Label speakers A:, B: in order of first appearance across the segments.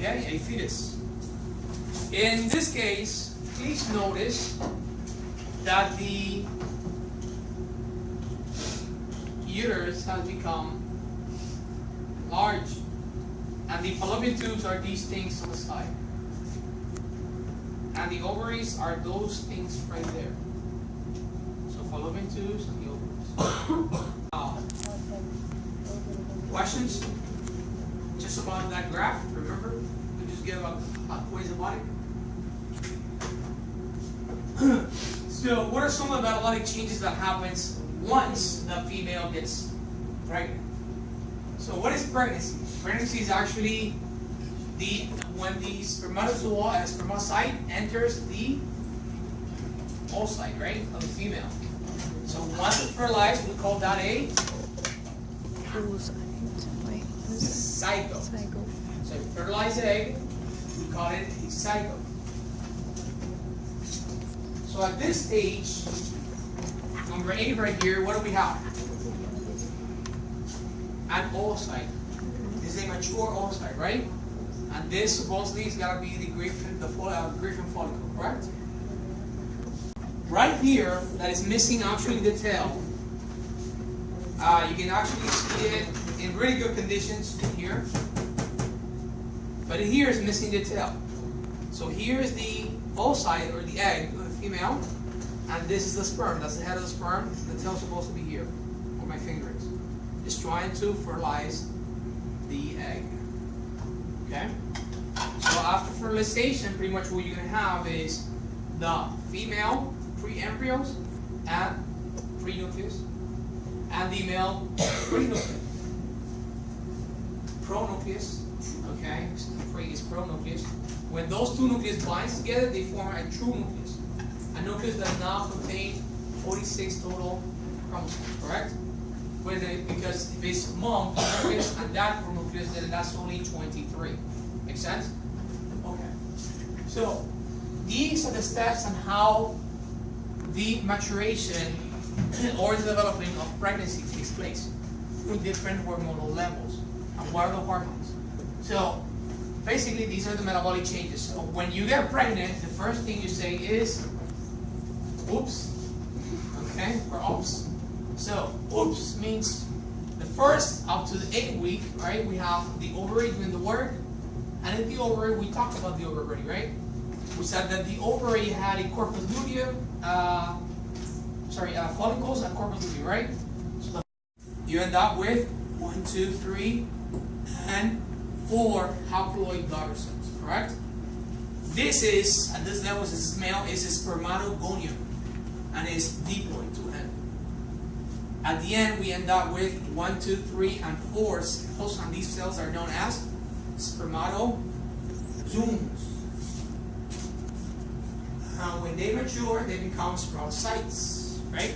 A: okay, a fetus. In this case, please notice that the uterus has become large, and the fallopian tubes are these things on the side, and the ovaries are those things right there. So fallopian tubes and the ovaries. Questions? Just about that graph, remember? We just give a quiz about it. So what are some of the metabolic changes that happens once the female gets pregnant? So what is pregnancy? Pregnancy is actually when the spermatozoa enters the oocyte, right, of the female. So once it's fertilized, we call that a zygote. So fertilized egg, we call it a zygote. So at this stage, number 8 right here, what do we have? An oocyte. This is a mature oocyte, right? And this supposedly is got to be the Griffin follicle, correct? Right here, that is missing actually the tail. You can actually see it in really good conditions here. But here is missing the tail. So here is the oocyte, or the egg, of the female. And this is the sperm. That's the head of the sperm. The tail is supposed to be here, where my finger is. It's trying to fertilize the egg. Okay? So after fertilization, pretty much what you're going to have is the female pre-embryos and pre-nucleus, and the male pre-nucleus. Pronucleus, okay? Pre is pronucleus. When those two nucleus binds together, they form a true nucleus. A nucleus does now contain 46 total chromosomes, correct? Because if it's mom nucleus and that pronucleus, then that's only 23. Make sense? Okay. So these are the steps on how the maturation or the development of pregnancy takes place with different hormonal levels. And what are the hormones? So basically, these are the metabolic changes. So when you get pregnant, the first thing you say is, oops, okay, or oops. So oops means the first up to the 8th week, right? We have the ovary doing the work, and in the ovary, we talked about the ovary already, right? We said that the ovary had a corpus luteum, follicles and corpus luteum, right? So you end up with 1, 2, 3, and 4 haploid daughter cells, correct? This is, at this level, this male is a spermatogonium and is diploid to end. At the end, we end up with 1, 2, 3, and 4 cells, and these cells are known as spermatozoons. And when they mature, they become spermatocytes, right?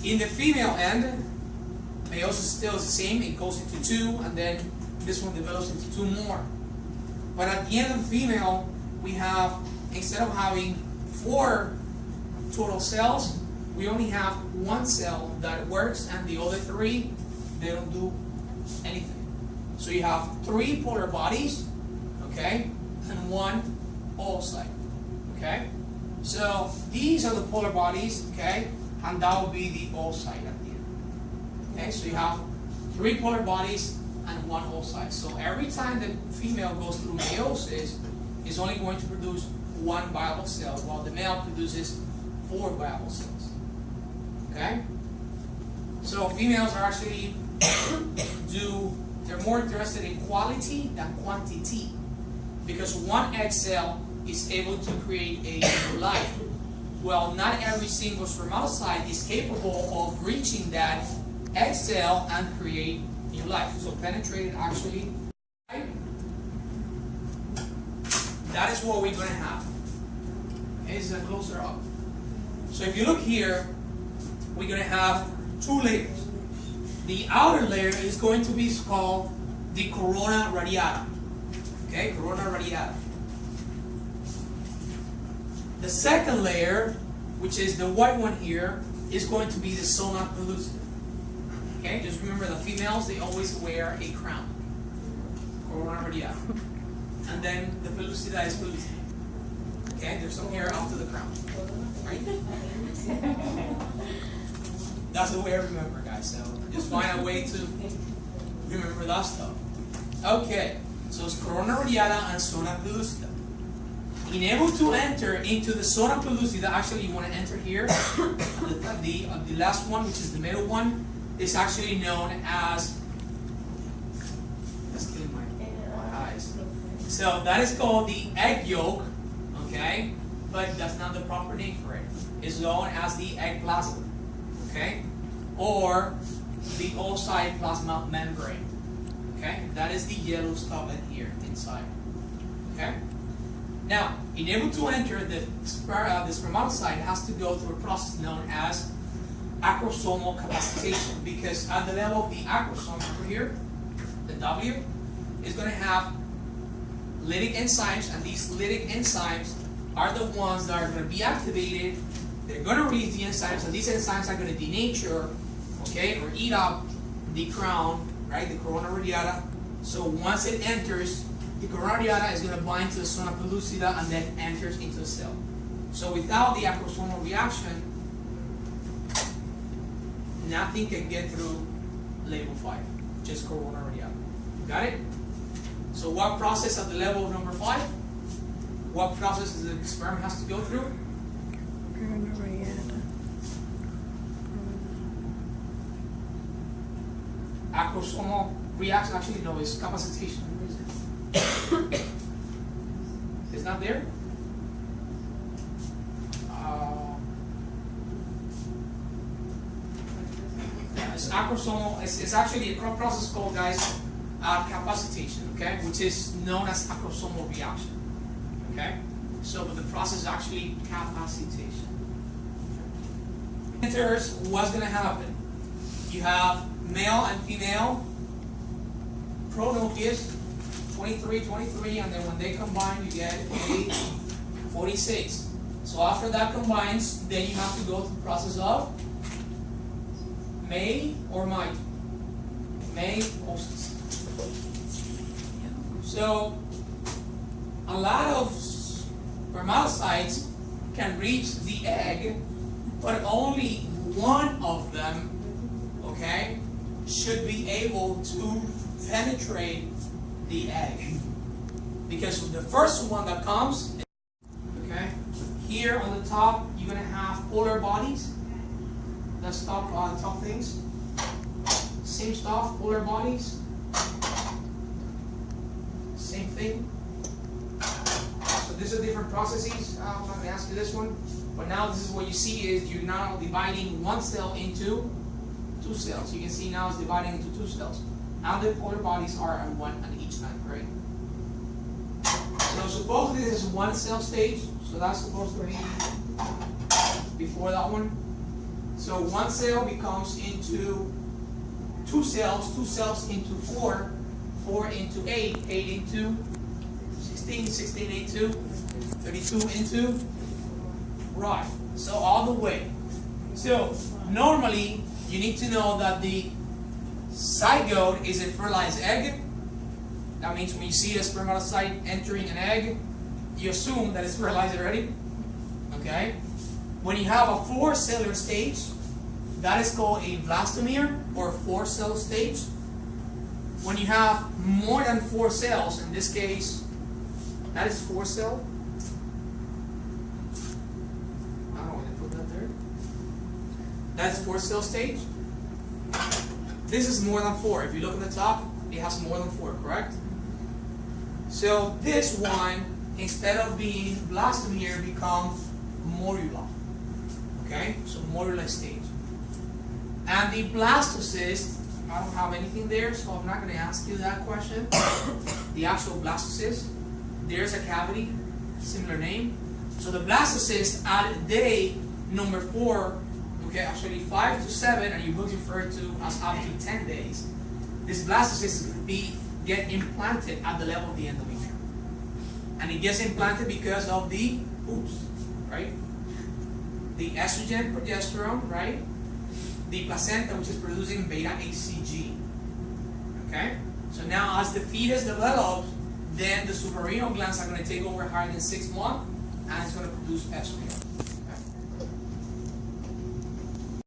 A: In the female end, meiosis still is the same. It goes into 2, and then this one develops into 2 more. But at the end of the female, we have, instead of having 4 total cells, we only have 1 cell that works, and the other 3, they don't do anything. So you have 3 polar bodies, okay, and 1 oocyte, okay? So these are the polar bodies, okay, and that will be the oocyte at the end. Okay, so you have 3 polar bodies and 1 oocyte. So every time the female goes through meiosis, it's only going to produce 1 viable cell, while the male produces 4 viable cells. Okay? So females are actually they're more interested in quality than quantity, because 1 egg cell is able to create a life. Well, not every single spermatocyte is capable of reaching that egg cell and create new life. So penetrated actually, right? That is what we're going to have. Is closer up. So if you look here, we're going to have 2 layers. The outer layer is going to be called the corona radiata. Okay, corona radiata. The second layer, which is the white one here, is going to be the zona pellucida. Okay, just remember the females, they always wear a crown. corona radiata. And then the pellucida is pellucida. Okay, there's some hair up to the crown. Right? That's the way I remember, guys. So just find a way to remember that stuff. Okay, so it's corona radiata and zona pellucida. Unable to enter into the zona pellucida, actually you want to enter here. The last one, which is the middle one, is actually known as, that's killing my eyes. So that is called the egg yolk, okay? But that's not the proper name for it. It's known as the egg plasma, okay? Or the oocyte plasma membrane, okay? That is the yellow stuff in here inside, okay? Now, in order to enter, the spermatocyte has to go through a process known as acrosomal capacitation, because at the level of the acrosome over here, the W, is going to have lytic enzymes, and these lytic enzymes are the ones that are going to be activated. They're going to release the enzymes, and these enzymes are going to denature, okay, or eat up the crown, right, the corona radiata. So once it enters, the corona radiata is going to bind to the zona pellucida and then enters into the cell. So without the acrosomal reaction, nothing can get through level 5, just corona radiata. Got it? So what process at the level of number 5? What process does the sperm has to go through? Acrosomal reaction, actually no, it's capacitation. It's not there? It's acrosomal, it's actually a process called, guys, capacitation, okay, which is known as acrosomal reaction, okay? So, but the process is actually capacitation. Enters, what's going to happen? You have male and female pronucleus, 23, and then when they combine, you get 46. So after that combines, then you have to go through the process of May or mite. Meiosis. So a lot of spermatocytes can reach the egg, but only one of them, okay, should be able to penetrate the egg. Because the first one that comes, okay, here on the top, you're going to have polar bodies. That's top things. Same stuff, polar bodies. Same thing. So these are different processes. I'm not going to ask you this one. But now this is what you see is you're now dividing one cell into two cells. You can see now it's dividing into two cells. And the polar bodies are on one on each end, right? So supposedly this is one cell stage. So that's supposed to be before that one. So one cell becomes into two cells into 4, 4 into 8, 8 into 16, 16 into 32 into, right. So all the way. So normally you need to know that the zygote is a fertilized egg. That means when you see a spermatocyte entering an egg, you assume that it's fertilized already. Okay? When you have a 4-cellular stage, that is called a blastomere or 4-cell stage. When you have more than 4 cells, in this case, that is 4-cell. I don't know why they put that there. That's 4-cell stage. This is more than 4. If you look at the top, it has more than 4, correct? So this one, instead of being blastomere, become morula. Okay, so morula stage. And the blastocyst, I don't have anything there, so I'm not going to ask you that question. The actual blastocyst, there's a cavity, similar name. So the blastocyst at day number 4, okay, actually 5 to 7, and your books refer to as up to 10 days. This blastocyst is going to get implanted at the level of the endometrium. And it gets implanted because of the oops, right? The estrogen, progesterone, right? The placenta, which is producing beta HCG. Okay? So now as the fetus develops, then the suprarenal glands are going to take over higher than 6 months, and it's going to produce estrogen.